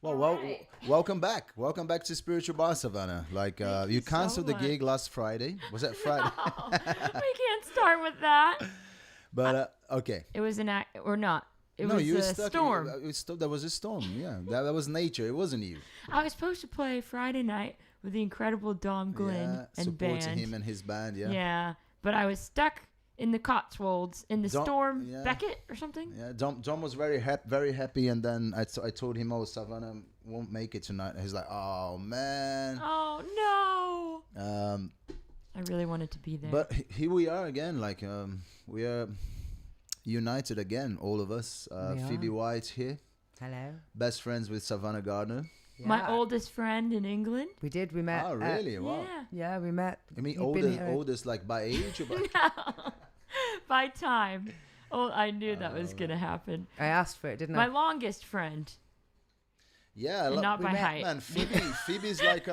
Welcome back. Welcome back to Spiritual Bar, Savannah. Like, you canceled the gig last Friday. Was that Friday? No, we can't start with that. But, okay. It was an act, or not. It No, was you were a stuck. storm. There was a storm, yeah. That was nature. It wasn't you. I was supposed to play Friday night with the incredible Dom Glenn and supporting band. him and his band, yeah. Yeah, but I was stuck in the Cotswolds in the storm Beckett or something. Yeah, Dom was very happy, and then I told him, Savannah won't make it tonight. He's like, oh, man. Oh, no. I really wanted to be there. But here we are again. Like, we are united again, all of us. Phoebe White here. Hello. Best friends with Savannah Gardner. Yeah. My oldest friend in England. We met. Oh, really? Wow. Yeah, we met. You mean oldest like by age or by... No. By time. Oh, I knew that was going to happen. I asked for it, didn't My I? longest friend. Yeah. Not by height. Man, Phoebe's like...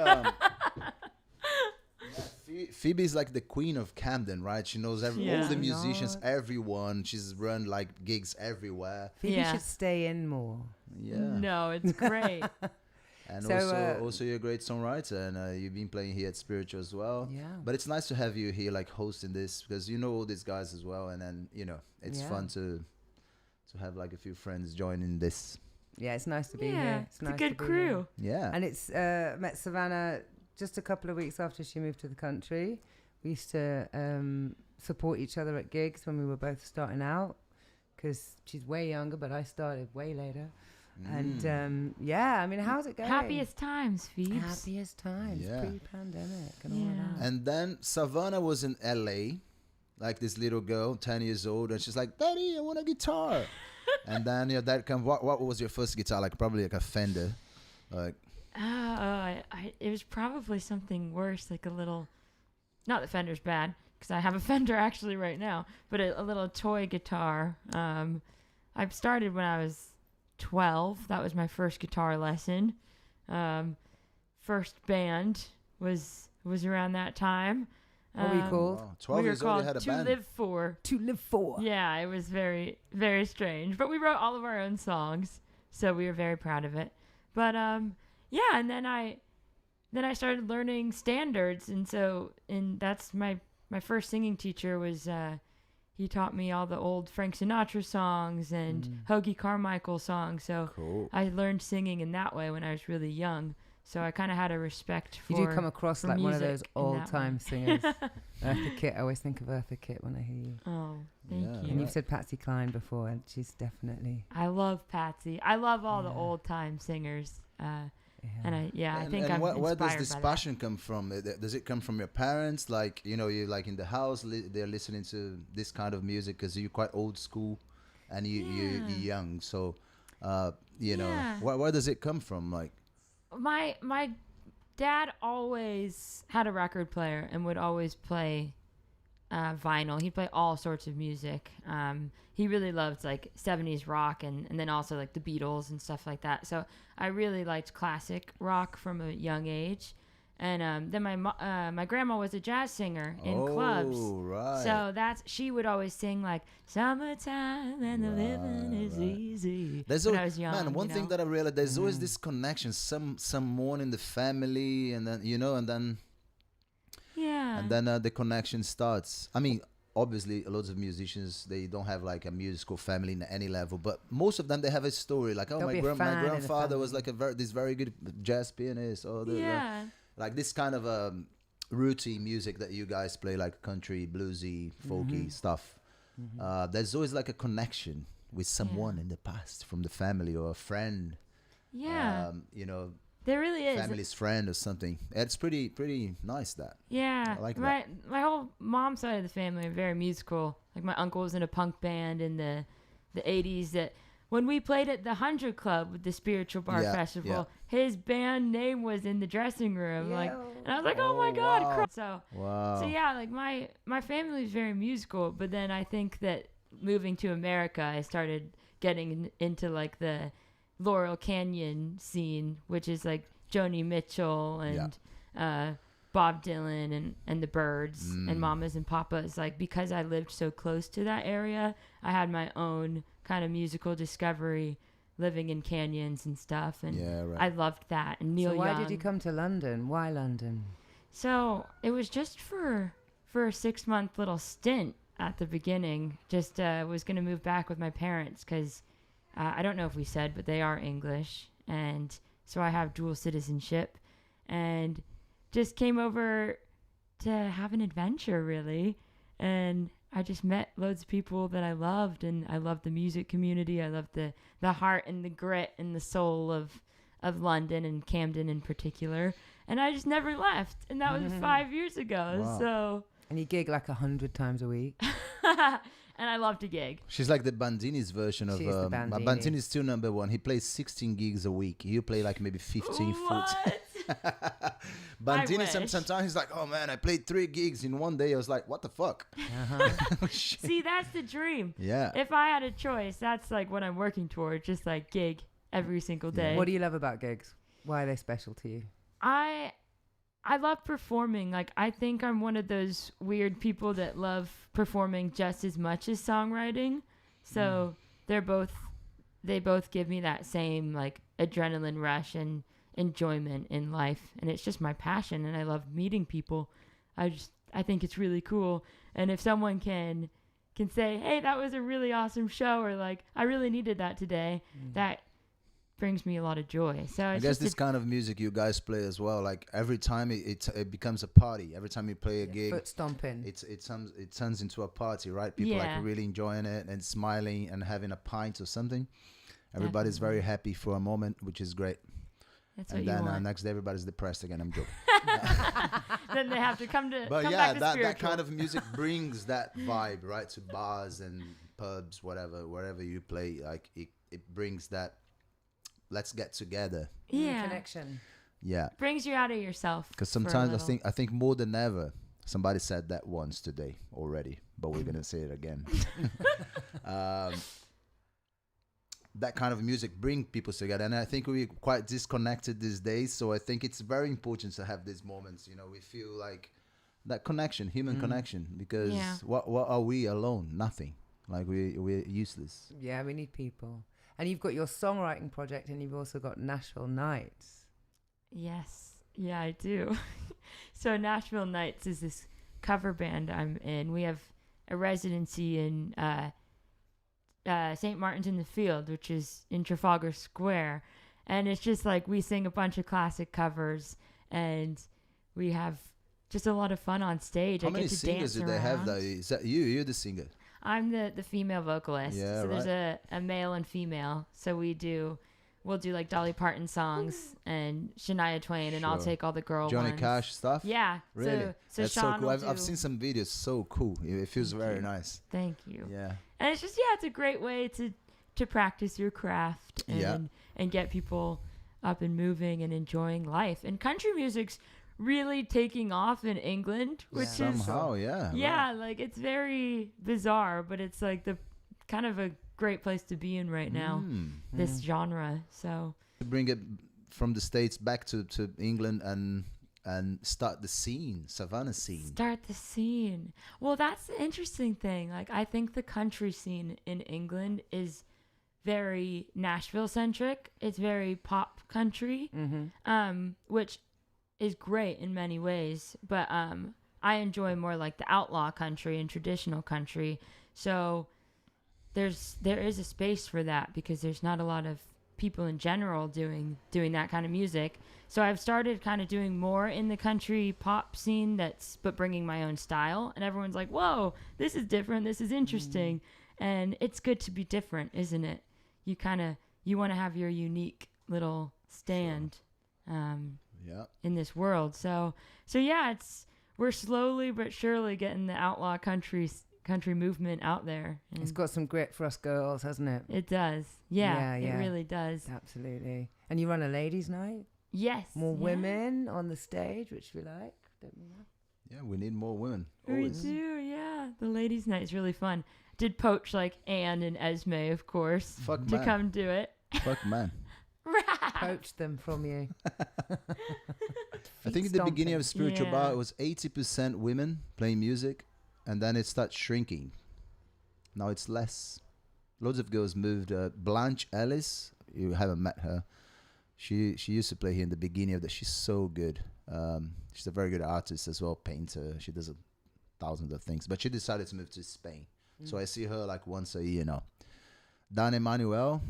Phoebe's like the queen of Camden, right? She knows all the musicians, everyone. She's run like gigs everywhere. Phoebe should stay in more. Yeah. No, it's great. And also you're a great songwriter, and you've been playing here at Spiritual as well. Yeah. But it's nice to have you here, like hosting this, because you know all these guys as well, and then it's fun to have like a few friends joining this. Yeah, it's nice to be here. It's a good crew. Yeah. And it's met Savannah just a couple of weeks after she moved to the country. We used to support each other at gigs when we were both starting out, because she's way younger, but I started way later. And I mean, how's it going? Happiest times, Phoebe. Happiest times, pre-pandemic and all that. And then Savannah was in LA, like this little girl, 10 years old, and she's like, Daddy, I want a guitar. And then your dad comes, what was your first guitar? Like probably like a Fender. Like it was probably something worse, like a little, not that Fender's bad, because I have a Fender actually right now, but a little toy guitar. I started when I was 12. That was my first guitar lesson. First band was around that time. What were you called? Wow, 12 years old, you had a band. To Live For. Yeah, it was very, very strange. But we wrote all of our own songs, so we were very proud of it. But and then I started learning standards, and that's my first singing teacher was he taught me all the old Frank Sinatra songs and Hoagie Carmichael songs. So cool. I learned singing in that way when I was really young. So I kind of had a respect for You do come across like one of those old-time singers. Eartha Kitt. I always think of Eartha Kitt when I hear you. Oh, thank you. And you've said Patsy Cline before, and she's definitely... I love Patsy. I love all the old-time singers. I think I'm inspired where does this by passion come from? Does it come from your parents? Like, you're like in the house, they're listening to this kind of music because you're quite old school and you're young. So, where does it come from? Like, my dad always had a record player and would always play vinyl. He'd play all sorts of music. He really loved like 70s rock and then also like the Beatles and stuff like that. So I really liked classic rock from a young age. And then my grandma was a jazz singer in clubs. Right. So she would always sing like "Summertime and the living is easy." When I was young, man, one thing that I realized, there's always this connection. Someone in the family, and then and then the connection starts. I mean, obviously, lots of musicians, they don't have like a musical family in any level, but most of them, they have a story. Like, my grandfather was like this very good jazz pianist, or like this kind of rooty music that you guys play, like country, bluesy, folky stuff. There's always like a connection with someone in the past from the family or a friend. Yeah. There really is. Family's friend or something. It's pretty nice that. Yeah. I like that. My whole mom's side of the family are very musical. Like my uncle was in a punk band in the 80s that when we played at the 100 Club with the Spiritual Bar Festival, his band name was in the dressing room. And I was like, oh my God. Wow. So yeah, like my family is very musical, but then I think that moving to America, I started getting into like the Laurel Canyon scene, which is like Joni Mitchell and Bob Dylan and the Byrds and Mamas and Papas. Like, because I lived so close to that area, I had my own kind of musical discovery living in canyons and stuff. And Yeah, right. I loved that. And Neil So why Young. did you come to London? Why London? So it was just for a 6-month little stint at the beginning. Just was going to move back with my parents because I don't know if we said, but they are English. And so I have dual citizenship. And just came over to have an adventure, really. And I just met loads of people that I loved, and I loved the music community. I loved the heart and the grit and the soul of London and Camden in particular. And I just never left. And that was 5 years ago. Wow. So. And you gig like 100 times a week. And I love to gig. She's like the Bandini's version of. She is the Bandini. Bandini's still number one. He plays 16 gigs a week. You play like maybe 15, 14. Bandini, sometimes he's like, oh man, I played 3 gigs in one day. I was like, what the fuck? See, that's the dream. Yeah. If I had a choice, that's like what I'm working toward. Just like gig every single day. What do you love about gigs? Why are they special to you? I love performing. Like, I think I'm one of those weird people that love performing just as much as songwriting. So they both give me that same like adrenaline rush and enjoyment in life. And it's just my passion, and I love meeting people. I think it's really cool. And if someone can say, hey, that was a really awesome show, or like, I really needed that today, that brings me a lot of joy. So I guess this kind of music you guys play as well. Like every time it becomes a party. Every time you play a gig, foot stomping. It turns into a party, right? People like really enjoying it and smiling and having a pint or something. Everybody's very happy for a moment, which is great. That's and what then you want. next day everybody's depressed again. I'm joking. Then they have to come to. But come yeah, back to that kind of music brings that vibe, right, to bars and pubs, wherever you play. Like it brings that. Let's get together. Yeah. Connection. Yeah. Brings you out of yourself. Because sometimes I think more than ever, somebody said that once today already, but we're gonna say it again. That kind of music bring people together, and I think we're quite disconnected these days. So I think it's very important to have these moments. You know, we feel like that connection, human connection, because what are we alone? Nothing. Like we're useless. Yeah, we need people. And you've got your songwriting project, and you've also got Nashville Nights. Yes. Yeah, I do. So Nashville Nights is this cover band I'm in. We have a residency in St. Martin's in the Field, which is in Trafalgar Square. And it's just like we sing a bunch of classic covers, and we have just a lot of fun on stage. How I many get to singers dance do they have around. though? Is that you? You're the singer. I'm the female vocalist. Yeah, so there's a male and female. So we'll do like Dolly Parton songs and Shania Twain, and I'll take all the girl Johnny ones. Cash stuff. Yeah. Really? So That's Sean so cool. will I've seen some videos. So cool. It feels very nice. Thank you. Yeah. And it's just it's a great way to practice your craft and get people up and moving and enjoying life. And country music's really taking off in England, which is somehow, right. like it's very bizarre, but it's like the kind of a great place to be in right now, this genre. So to bring it from the States back to England and start the scene, Savannah scene. Start the scene. Well, that's the interesting thing. Like, I think the country scene in England is very Nashville centric. It's very pop country, which is great in many ways. But I enjoy more like the outlaw country and traditional country. So there is a space for that because there's not a lot of people in general doing that kind of music. So I've started kind of doing more in the country pop scene but bringing my own style, and everyone's like, whoa, this is different, this is interesting. And it's good to be different, isn't it? You want to have your unique little stand in this world. So yeah, we're slowly but surely getting the outlaw country movement out there. It's got some grit for us girls, hasn't it? It does. Yeah, it really does. Absolutely. And you run a ladies' night? Yes. More women on the stage, which we like, don't we? Yeah, we need more women. Always. We do, yeah. The ladies' night is really fun. Did poach like Anne and Esme, of course, to come do it. Fuck man. Poach them from you. I think at the beginning of Spiritual Bar, it was 80% women playing music, and then it starts shrinking. Now it's less. Loads of girls moved. Blanche Ellis, you haven't met her. She used to play here in the beginning of that. She's so good. She's a very good artist as well, painter. She does thousands of things, but she decided to move to Spain. So I see her like once a year now. Dan Emanuel,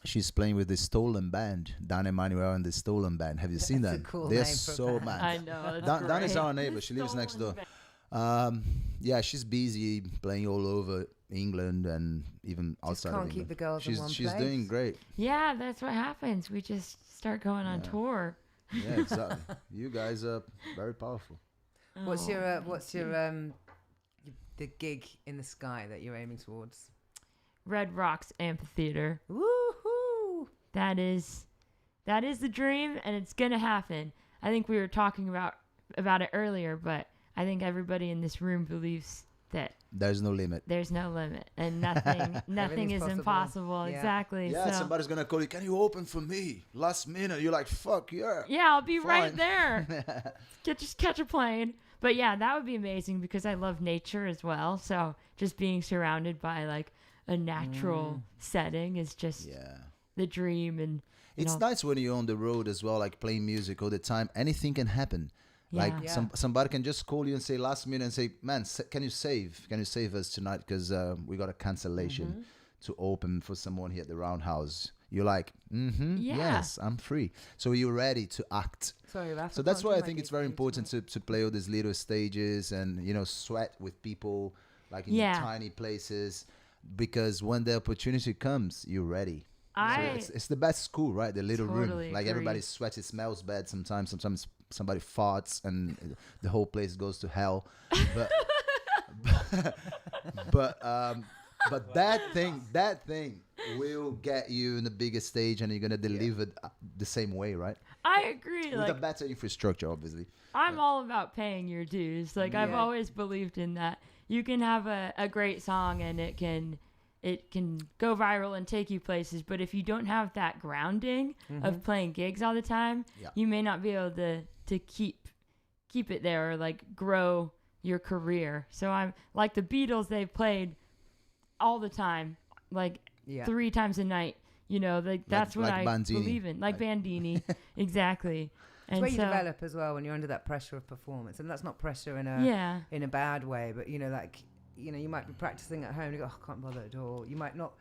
she's playing with the Stolen Band. Dan Emanuel and the Stolen Band. Have you seen that? A cool They're name for a so band. mad. I know. Dan is our neighbor. She lives next door. Yeah, she's busy playing all over England and even outside can't of keep England. the girls in one She's place. doing great. Yeah, that's what happens. We just start going on tour. Yeah, exactly. You guys are very powerful. What's your the gig in the sky that you're aiming towards? Red Rocks Amphitheater. Woohoo! That is the dream, and it's gonna happen. I think we were talking about it earlier, but I think everybody in this room believes that There's no limit. there's no limit, and nothing is possible. impossible. Yeah. Exactly. Yeah, so, somebody's gonna call you. Can you open for me? Last minute, you're like, fuck yeah. yeah, I'll be right Fine. there. Just catch a plane. But yeah, that would be amazing because I love nature as well. So just being surrounded by like a natural setting is just the dream. And It's nice when you're on the road as well, like playing music all the time. Anything can happen. Like Yeah. somebody can just call you and say last minute and say, man, can you save us tonight? Because we got a cancellation to open for someone here at the Roundhouse. You're like, yes, I'm free. So you're ready to act. Sorry, Raph, So that's why I think it's very important to play all these little stages and, sweat with people like in tiny places, because when the opportunity comes, you're ready. It's the best school, right? The little room. Like agree. everybody's sweaty, smells bad sometimes. Sometimes somebody farts and the whole place goes to hell. But that thing will get you in the biggest stage, and you're gonna deliver the same way, right? I agree. With a better infrastructure, obviously. I'm all about paying your dues. Like I've always believed in that. You can have a great song and it can go viral and take you places, but if you don't have that grounding of playing gigs all the time, you may not be able to keep it there or like grow your career. So I'm like the Beatles, they played all the time, like 3 times a night, that's what I Bandini. believe in, like Bandini. Exactly. It's where you develop as well when you're under that pressure of performance, and that's not pressure in a bad way, but you might be practicing at home and you go, I can't bother at all. You might not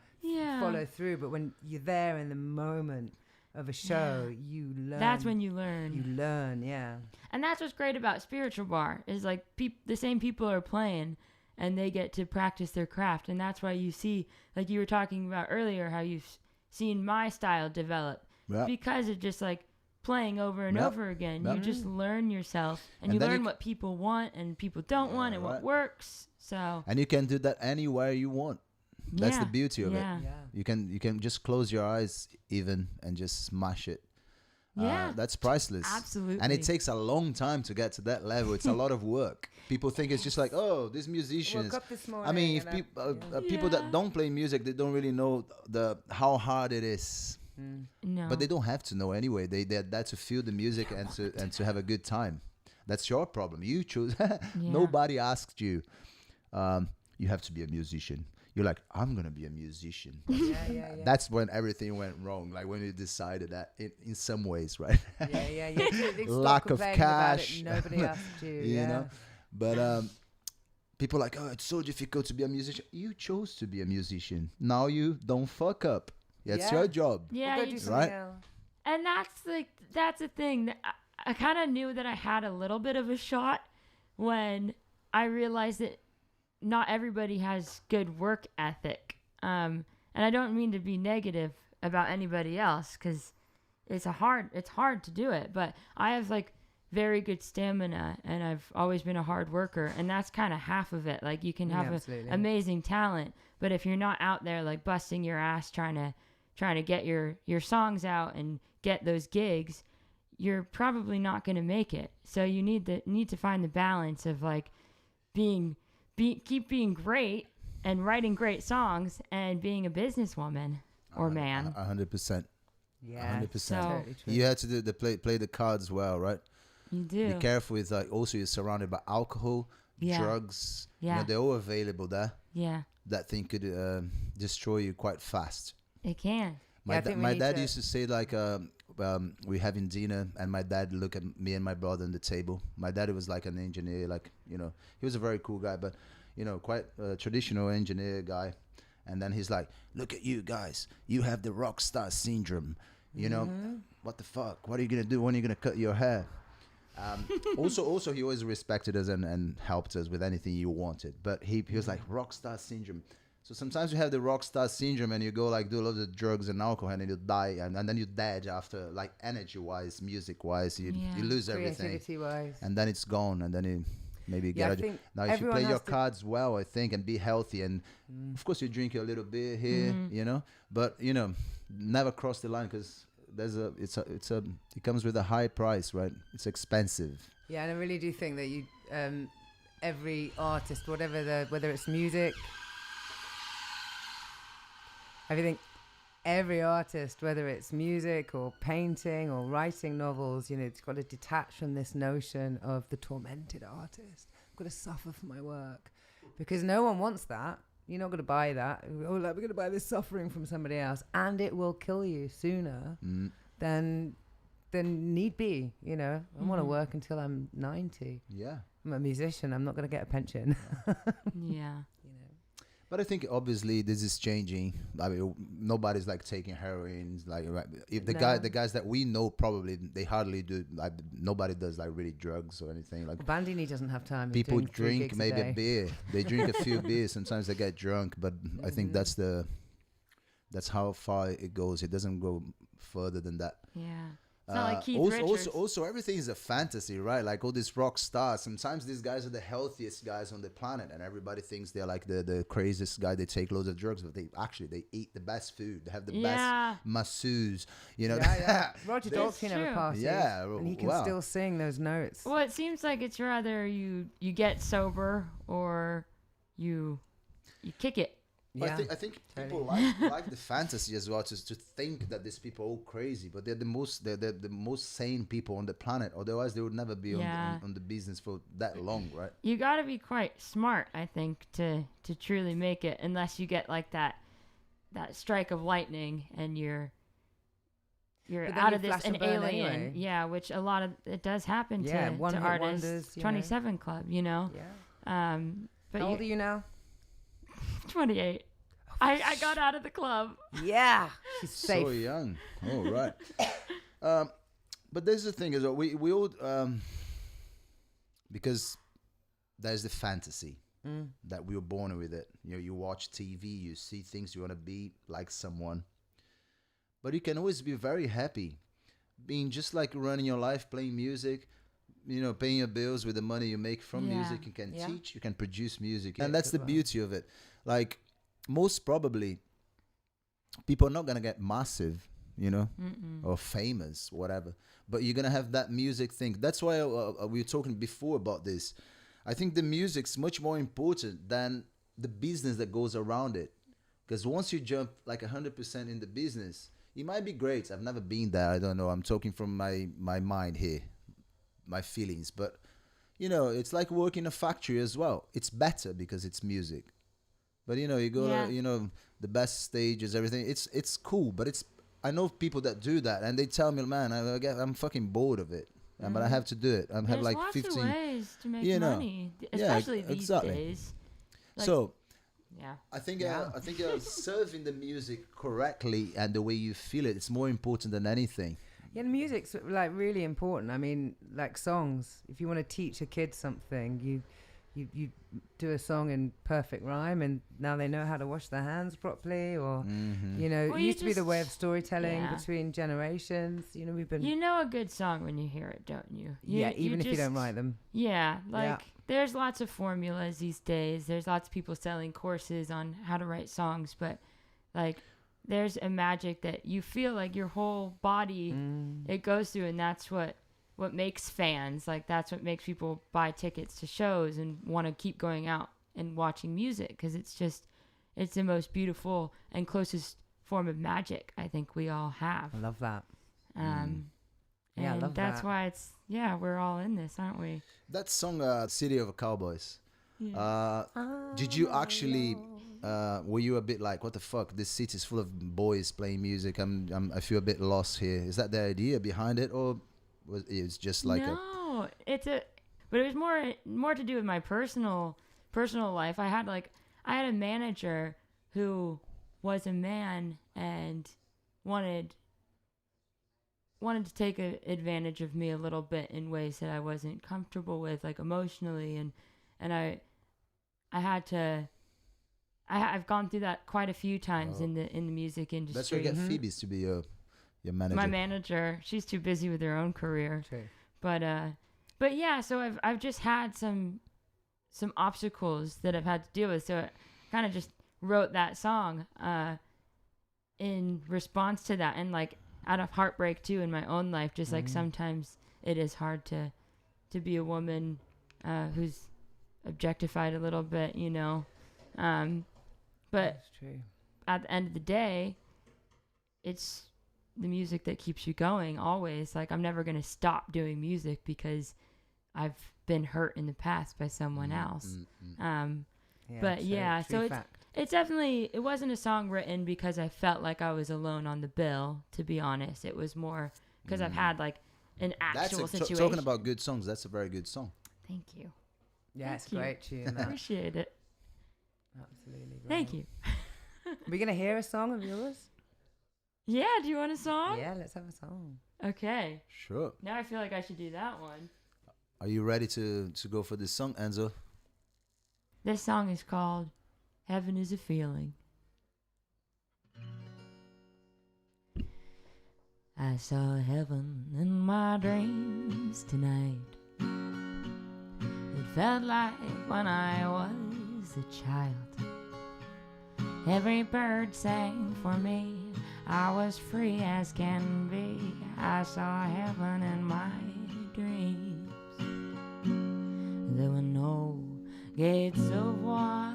follow through, but when you're there in the moment of a show, you learn. That's when you learn. You learn, yeah. And that's what's great about Spiritual Bar is like the same people are playing and they get to practice their craft. And that's why you see, like you were talking about earlier, how you've seen my style develop because it's just like playing over and over again. You just learn yourself and you learn what people want and people don't want and what works. So and you can do that anywhere you want. That's the beauty of it. Yeah. You can just close your eyes even and just smash it. Yeah. That's priceless. Absolutely. And it takes a long time to get to that level. It's a lot of work. People think it's just like, oh, these musicians. Woke up this morning I mean, if people that don't play music, they don't really know how hard it is. No. But they don't have to know anyway. They're there to feel the music and to have a good time. That's your problem. You choose. Nobody asked you. You have to be a musician. You're like, I'm gonna be a musician. That's when everything went wrong. Like when you decided that in some ways, right? Lack of cash. Nobody asked you. You know. But people are like, oh, it's so difficult to be a musician. You chose to be a musician. Now you don't fuck up. It's your job. Yeah, right. And that's the thing. That I kind of knew that I had a little bit of a shot when I realized that not everybody has good work ethic. And I don't mean to be negative about anybody else because it's hard to do it. But I have like very good stamina and I've always been a hard worker. And that's kind of half of it. Like you can have amazing talent, but if you're not out there like busting your ass trying to get your songs out and get those gigs, you're probably not going to make it. So you need to find the balance of like keep being great and writing great songs and being a businesswoman or man. 100%. Yeah, 100%. So, totally true. You had to play the cards well, right? You do. Be careful with also you're surrounded by alcohol, drugs. Yeah. They're all available there. Yeah. That thing could destroy you quite fast. It can. My dad used to say like, we having dinner, and my dad look at me and my brother on the table. My dad was like an engineer, like, you know, he was a very cool guy, but, you know, quite a traditional engineer guy. And then he's like, look at you guys, you have the rock star syndrome, you know, what the fuck? What are you going to do? When are you going to cut your hair? Also, he always respected us and helped us with anything you wanted. But he was like, rock star syndrome. So sometimes you have the rock star syndrome and you go like do a lot of drugs and alcohol and then you die and then you're dead after, like, energy wise, music wise, you lose everything. Creativity wise. And then it's gone, and then you maybe get now if you play your cards well, I think, and be healthy, and of course you drink a little beer here, you know, but you know, never cross the line, because it comes with a high price, right? It's expensive. Yeah, and I really do think that you every artist, whether it's music, every artist, whether it's music or painting or writing novels, you know, it's got to detach from this notion of the tormented artist. I've got to suffer for my work, because no one wants that. You're not going to buy that. Oh, like, we're going to buy this suffering from somebody else, and it will kill you sooner than need be. You know, I want to work until I'm 90. Yeah, I'm a musician. I'm not going to get a pension. Yeah. But I think obviously this is changing. I mean, nobody's like taking heroin. Like, right, if the guys that we know, probably they hardly do. Like, nobody does like really drugs or anything. Like, Bandini doesn't have time. People drink maybe a beer. They drink a few beers. Sometimes they get drunk. But I think that's how far it goes. It doesn't go further than that. Yeah. It's not like Keith Richards. Also, everything is a fantasy, right? Like all these rock stars. Sometimes these guys are the healthiest guys on the planet, and everybody thinks they're like the craziest guy. They take loads of drugs, but they eat the best food. They have the best masseuses. You know. Yeah. Roger Daltrey never passes. Yeah, and he can still sing those notes. Well, it seems like it's rather you get sober or you kick it. Yeah. I think people like the fantasy as well, to think that these people are all crazy, but they're the most sane people on the planet. Otherwise, they would never be on the business for that long, right? You got to be quite smart, I think, to truly make it, unless you get like that strike of lightning and you're out of this, an alien. Anyway. Yeah, which a lot of it does happen to artists. Wonders, 27 Club, you know. Yeah. But how old are you now? 28. I got out of the club. Yeah. She's safe. So young. Oh, right. But there's the thing is that we all, because there's the fantasy that we were born with it. You know, you watch TV, you see things, you want to be like someone. But you can always be very happy being just like running your life, playing music, you know, paying your bills with the money you make from music. You can teach, you can produce music. And that's the beauty of it. Like, most probably, people are not going to get massive, you know, or famous, whatever. But you're going to have that music thing. That's why we were talking before about this. I think the music's much more important than the business that goes around it. Because once you jump like 100% in the business, it might be great. I've never been there. I don't know. I'm talking from my mind here, my feelings. But, you know, it's like working in a factory as well. It's better because it's music. But, you know, you go to, you know, the best stages, everything. It's cool, but I know people that do that, and they tell me, man, I'm fucking bored of it. But I have to do it. I have like 15. There's lots of ways to make money, especially these days. Like, so, I think serving the music correctly and the way you feel it's more important than anything. Yeah, and music's like really important. I mean, like songs. If you want to teach a kid something, you do a song in perfect rhyme, and now they know how to wash their hands properly, or you know, it used to be the way of storytelling between generations. You know, we've been. You know a good song when you hear it, don't you? Even if you don't write them. Yeah, there's lots of formulas these days. There's lots of people selling courses on how to write songs, but like, there's a magic that you feel like your whole body it goes through, and that's what makes fans. Like, that's what makes people buy tickets to shows and want to keep going out and watching music, because it's the most beautiful and closest form of magic I think we all have. I love that. I love that's why it's we're all in this, aren't we? That song, City of Cowboys. Did you actually were you a bit like, what the fuck? This city's full of boys playing music. I feel a bit lost here. Is that the idea behind it, or was it's just like no, but it was more to do with my personal life. I had a manager who was a man and wanted to take advantage of me a little bit in ways that I wasn't comfortable with, like emotionally, and I've gone through that quite a few times in the music industry. That's where you get Phoebe's to be your manager. My manager, she's too busy with her own career. True. But yeah, so I've just had some obstacles that I've had to deal with. So I kind of just wrote that song in response to that, and like out of heartbreak too in my own life. Just like sometimes it is hard to be a woman who's objectified a little bit, you know. But That's true. At the end of the day, it's the music that keeps you going always. Like, I'm never going to stop doing music because I've been hurt in the past by someone else. But yeah, so it's definitely, it wasn't a song written because I felt like I was alone on the bill, to be honest. It was more because I've had like an actual situation. Talking about good songs, that's a very good song. Thank you. Yeah, it's great tune. I appreciate it. Absolutely great. Thank you. Are we going to hear a song of yours? Yeah, do you want a song? Yeah, let's have a song. Okay. Sure. Now I feel like I should do that one. Are you ready to go for this song, Enzo? This song is called Heaven is a Feeling. I saw heaven in my dreams tonight. It felt like when I was a child. Every bird sang for me. I was free as can be. I saw heaven in my dreams. There were no gates of white,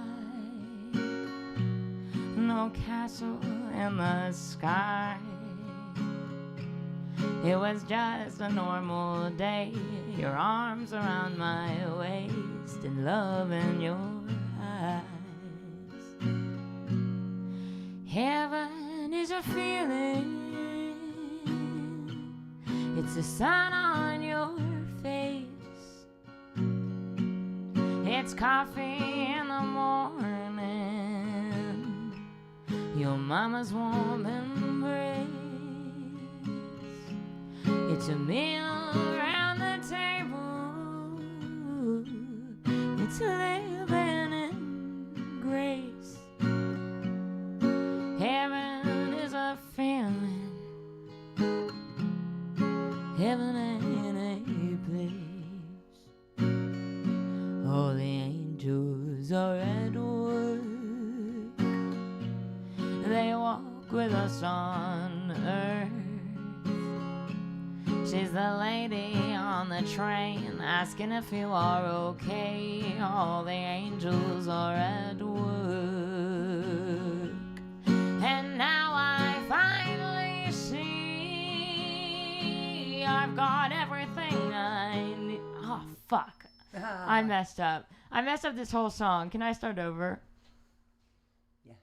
no castle in the sky. It was just a normal day. Your arms around my waist and love in your eyes. Heaven is a feeling. It's the sun on your face. It's coffee in the morning, your mama's warm embrace. It's a meal around the table. It's living in grace. Heaven is a feeling. Heaven ain't a place. All the angels are at work. They walk with us on earth. She's the lady on the train, asking if you are okay. All the angels are at work. And now I finally see I've got everything I need. Oh, fuck. I messed up. I messed up this whole song. Can I start over? Yeah.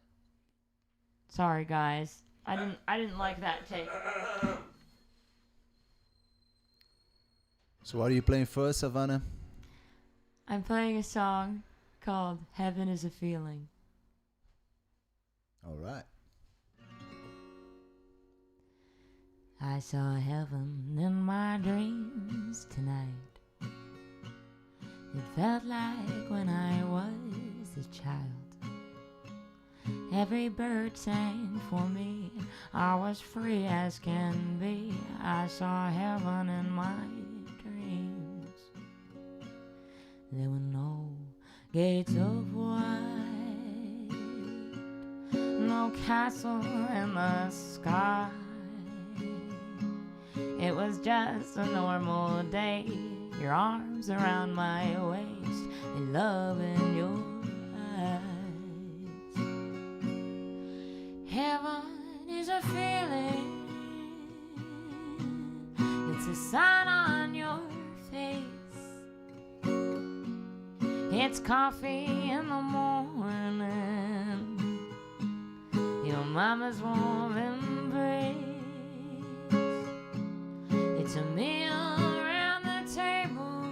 Sorry, guys. I didn't like that take. So what are you playing first, Savannah? I'm playing a song called Heaven is a Feeling. All right. I saw heaven in my dreams tonight. It felt like when I was a child. Every bird sang for me. I was free as can be. I saw heaven in my dreams. There were no gates of white, no castle in the sky. It was just a normal day. Your arms around my waist and love in your eyes. Heaven is a feeling. It's the sun on your face. It's coffee in the morning, mama's warm embrace. It's a meal around the table.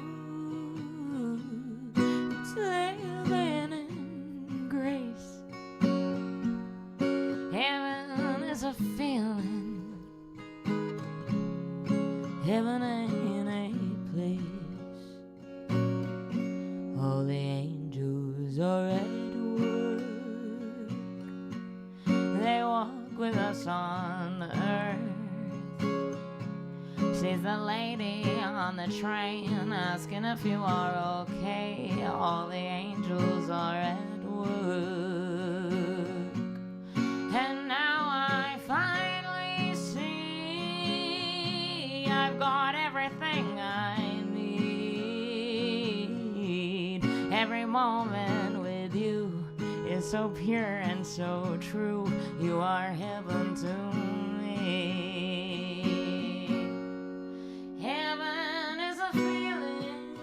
It's living in grace. Heaven is a feeling. Heaven ain't a place. All the angels are at work. They walk with us on the earth. She's the lady on the train asking if you are okay. All the angels are at work. And now I finally see I've got everything I need. Every moment with you is so pure and so true. You are heaven to me. Heaven is a feeling.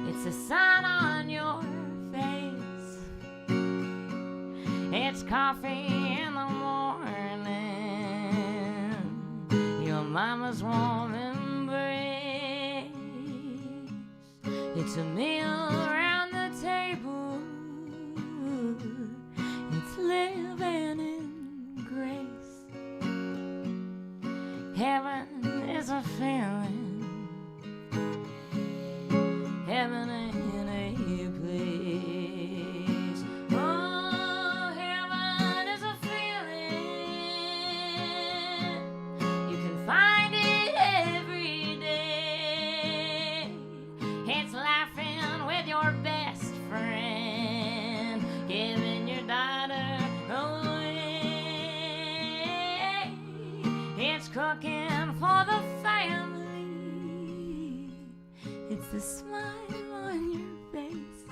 It's a sign on your face. It's coffee in the morning. Your mama's warm embrace. It's a meal around the table. It's living in grace. Heaven is a feeling. Heaven ain't a place. Oh, heaven is a feeling. You can find it every day. It's laughing with your best friend, giving your daughter away. It's cooking for the family. It's the smile on your face.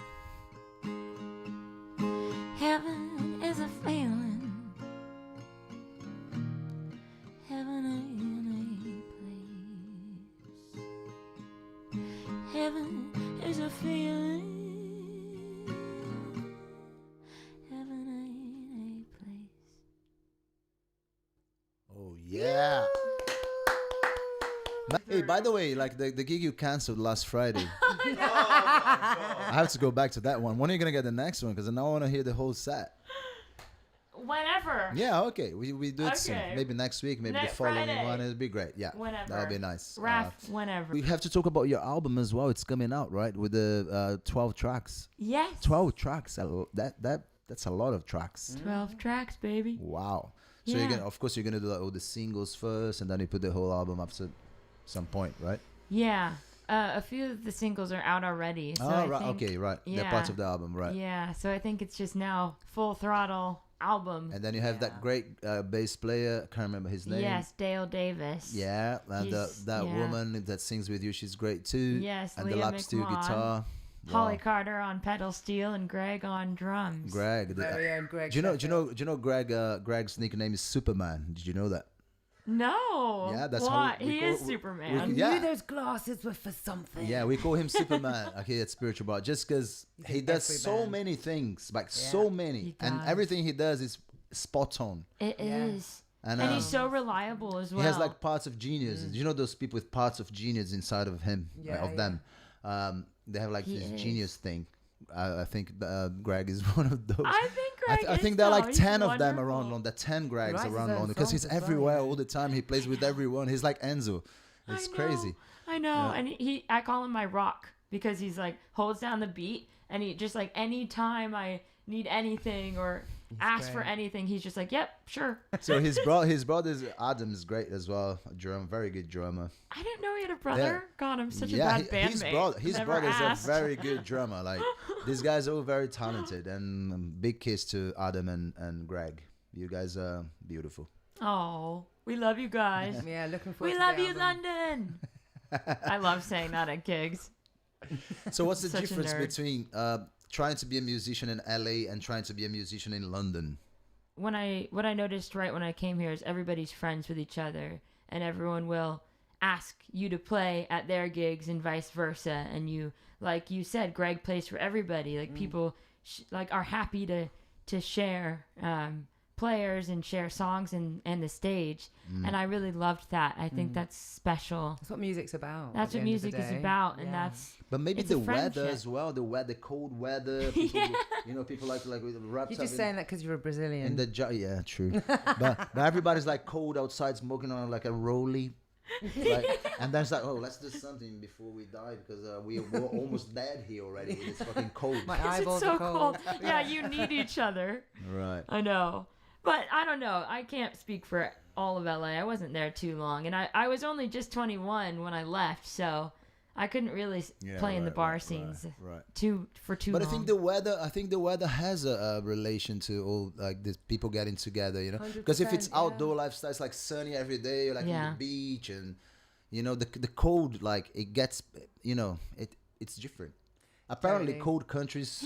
Heaven is a feeling. Heaven ain't a place. Heaven is a feeling. Heaven ain't a place. Oh yeah. Hey, by the way, like the gig you canceled last Friday. I have to go back to that one. When are you gonna get the next one? Because I now want to hear the whole set. Whenever. Yeah, okay. We do it soon. Okay. Maybe next week, maybe Next the following Friday. one. It'll be great. Yeah. Whenever. That'll be nice. Whenever. We have to talk about your album as well. It's coming out, right? With the 12 tracks. Yes. 12 tracks. That's a lot of tracks. 12 tracks, baby. Wow. So Yeah. you're gonna, of course, you're gonna do like all the singles first, and then you put the whole album up to some point, right? Yeah. A few of the singles are out already. So I right. think, Okay, right. They're yeah. parts of the album, right? Yeah. So I think it's just now full throttle album. And then you have that great bass player. I can't remember his name. Yes, Dale Davis. Yeah, and that yeah. woman that sings with you, she's great too. Yes, and Leah the lap steel McMahon. guitar. Holly Wow. Carter on pedal steel and Greg on drums. Greg. Very own Greg. Do you know Greg? Greg's nickname is Superman. Did you know that? No. Yeah, that's why? how we He call- is Superman. I Yeah. knew those glasses were for something. Yeah, we call him Superman. Okay, it's spiritual, but just because he in does every so band. many things, like Yeah. so many, He and does. everything he does is spot on. It Yeah. is. And And he's so reliable as well. he has like parts of genius. You know those people with parts of genius inside of him, Yeah, of them. They have like He this is. genius thing. I think Greg is one of those. I think Greg I think is, there are though. like He's 10 of them wonderful. around London. There are 10 Gregs writes his around own London because he's songs as well, everywhere yeah. all the time. He plays with everyone. He's like Enzo. It's I know, crazy. I know. Yeah. And I call him my rock because he's like holds down the beat and he just like anytime I need anything or ask for great. anything, he's just like, yep, sure. So his brother's Adam is great as well. A drummer, very good drummer. I didn't know he had a brother. God, I'm such a bad bandmate. His Never brother's asked. a very good drummer. Like these guys are all very talented, and big kiss to Adam and Greg. You guys are beautiful. Oh, we love you guys. Yeah, looking forward We to love the you, album. London. I love saying that at gigs. So what's the Such a difference nerd. between trying to be a musician in LA and trying to be a musician in London? What I noticed right when I came here is everybody's friends with each other, and everyone will ask you to play at their gigs and vice versa. And you, like you said, Greg plays for everybody. Like people, like are happy to to share players and share songs and the stage. And I really loved that. I think that's special. That's what music's about. That's what music is about, and that's. But maybe it's the a weather friendship. as well. The cold weather. People, you know, people like with the wraps You're just saying that because you're a Brazilian. in the yeah, true. but everybody's like cold outside, smoking on like a rollie. And then it's like, oh, let's do something before we die because we're almost dead here already. It's fucking cold. My It's eyeballs so are cold. Yeah, you need each other. Right. I know. But I don't know. I can't speak for all of LA. I wasn't there too long. And I was only just 21 when I left. So I couldn't really play in the bar scenes for too long. But I think the weather has a relation to all like these people getting together, you know, because if it's outdoor lifestyle, it's like sunny every day, you're like on the beach, and you know the cold, like it gets, you know, it's different. Apparently, cold countries,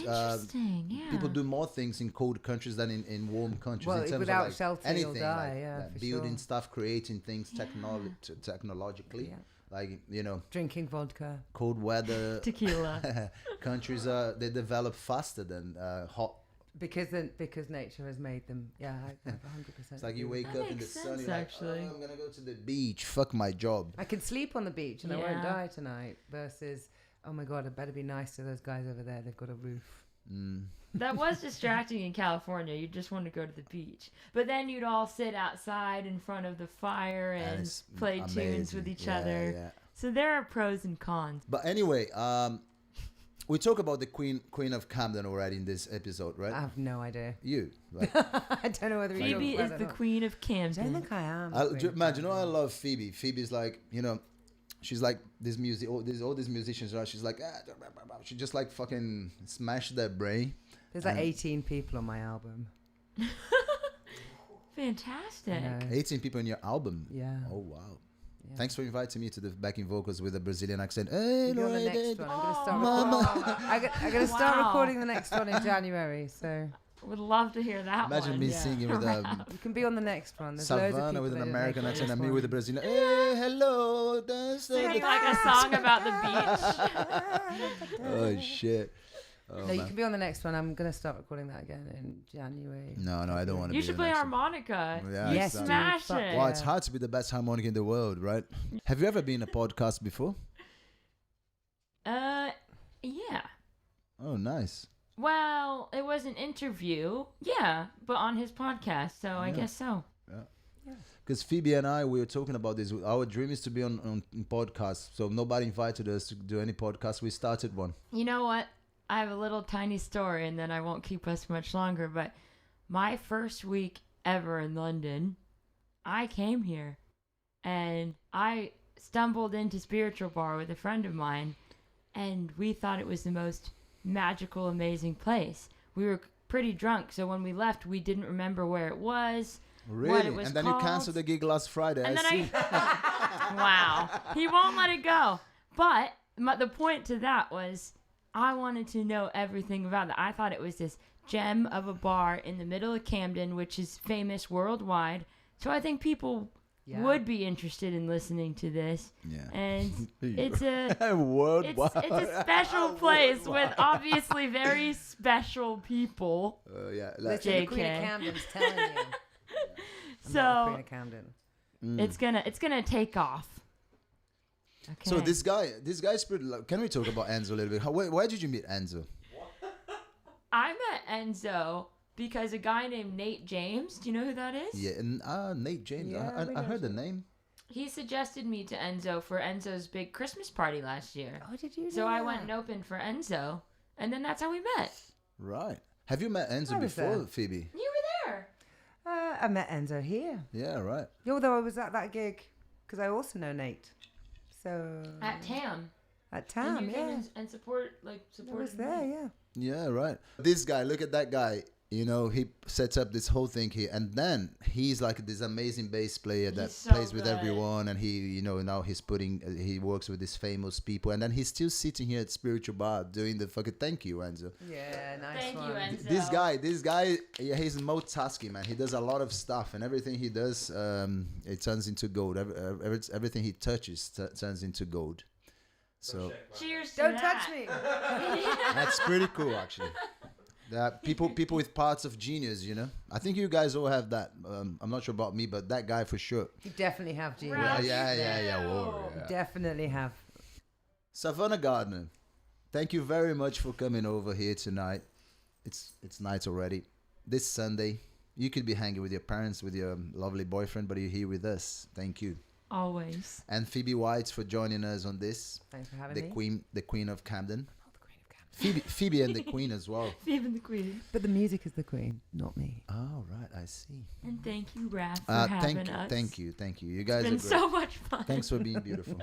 people do more things in cold countries than in warm countries. Well, in terms without of like shelter, anything, you'll die. like building stuff, creating things technologically. Yeah. Like, you know, Drinking vodka. cold weather Tequila. countries they develop faster than hot. Because nature has made them. Yeah, I 100%. It's like you wake That up in the makes sun, sense, you're like, actually. oh, I'm gonna go to the beach. Fuck my job. I can sleep on the beach and I Yeah. won't die tonight. Versus, oh my god, I better be nice to those guys over there. They've got a roof. That was distracting in California. You just wanted to go to the beach. But then you'd all sit outside in front of the fire and it's play tunes amazing. with each Yeah, other. yeah. So there are pros and cons. But anyway, we talk about the Queen of Camden already in this episode, right? I have no idea. You, right? I don't know whether Phoebe you're is the queen of I don't Camden. think I am. Man, you know I love Phoebe. Phoebe's like, you know, she's like this music. All these musicians, right? She's like, she just like fucking smash their brain. There's like 18 people on my album. Fantastic. No. 18 people in your album. Yeah. Oh wow. Yeah. Thanks for inviting me to the backing vocals with a Brazilian accent. Hey, You're on the next lady. one. I'm gonna start. Mama. I'm gonna start Wow. recording the next one in January. So Would love to hear that Imagine one. me Yeah. singing with you can be on the next one. There's loads of Savannah people with an that didn't American make it accent this and me one. with a Brazilian. Hey, hello. Singing like a song about the beach. Oh shit. Oh, No, man. you can be on the next one. I'm gonna start recording that again in January. No, I don't want to. You should play harmonica. Yeah, You Yes, exactly. smash dude. it. Well, it's hard to be the best harmonic in the world, right? Have you ever been a podcast before? Yeah. Oh, nice. Well, it was an interview. Yeah, but on his podcast, so I guess so. Because Phoebe and I, we were talking about this. Our dream is to be on podcasts. So nobody invited us to do any podcast. We started one. You know what? I have a little tiny story, and then I won't keep us much longer. But my first week ever in London, I came here, and I stumbled into Spiritual Bar with a friend of mine, and we thought it was the most magical, amazing place. We were pretty drunk, so when we left, we didn't remember where it was. Really? What it was And then called. you canceled the gig last Friday. And then see. wow, he won't let it go. But the point to that was, I wanted to know everything about that. I thought it was this gem of a bar in the middle of Camden, which is famous worldwide. So I think people would be interested in listening to this. Yeah. And it's a Worldwide. it's a special place with obviously very special people. Yeah. Listen, the Queen of JK. Camden's telling you. I'm not the So Queen of Camden. it's gonna take off. Okay. So this guy's pretty. Can we talk about Enzo a little bit? Why did you meet Enzo? I met Enzo because a guy named Nate James. Do you know who that is? Yeah, and Nate James. Yeah, we I know heard the him. name. He suggested me to Enzo for Enzo's big Christmas party last year. Oh, did you? So I went and opened for Enzo, and then that's how we met. Right. Have you met Enzo I was before, there. Phoebe? You were there. I met Enzo here. Yeah, right. Although I was at that gig because I also know Nate. So At TAM. at And Tam, you came yeah. and support I supported was there, me. yeah. Yeah, right. This guy, look at that guy. You know, he sets up this whole thing here, and then he's like this amazing bass player that He's so plays with good. everyone, and he, you know, now he works with these famous people, and then he's still sitting here at Spiritual Bar doing the fucking thank you, Enzo. Yeah, nice Thank one. you, Enzo. This guy, yeah, he's multitasking, man. He does a lot of stuff, and everything he does, it turns into gold. Everything he touches turns into gold. So Cheers to Don't that. touch me. that's pretty cool, actually. People with parts of genius, you know. I think you guys all have that. I'm not sure about me, but that guy for sure. You definitely have genius. Yeah. Whoa, yeah. Definitely have. Savannah Gardner, thank you very much for coming over here tonight. It's night already. This Sunday, you could be hanging with your parents, with your lovely boyfriend, but you're here with us. Thank you. Always. And Phoebe White for joining us on this. Thanks for having me. The Queen of Camden. Oh, the Queen of Camden. Phoebe and the Queen as well. Phoebe and the Queen. But the music is the Queen, not me. Oh, right. I see. And thank you, Raph, for having us. Thank you. You guys it's been are great. so much fun. Thanks for being beautiful.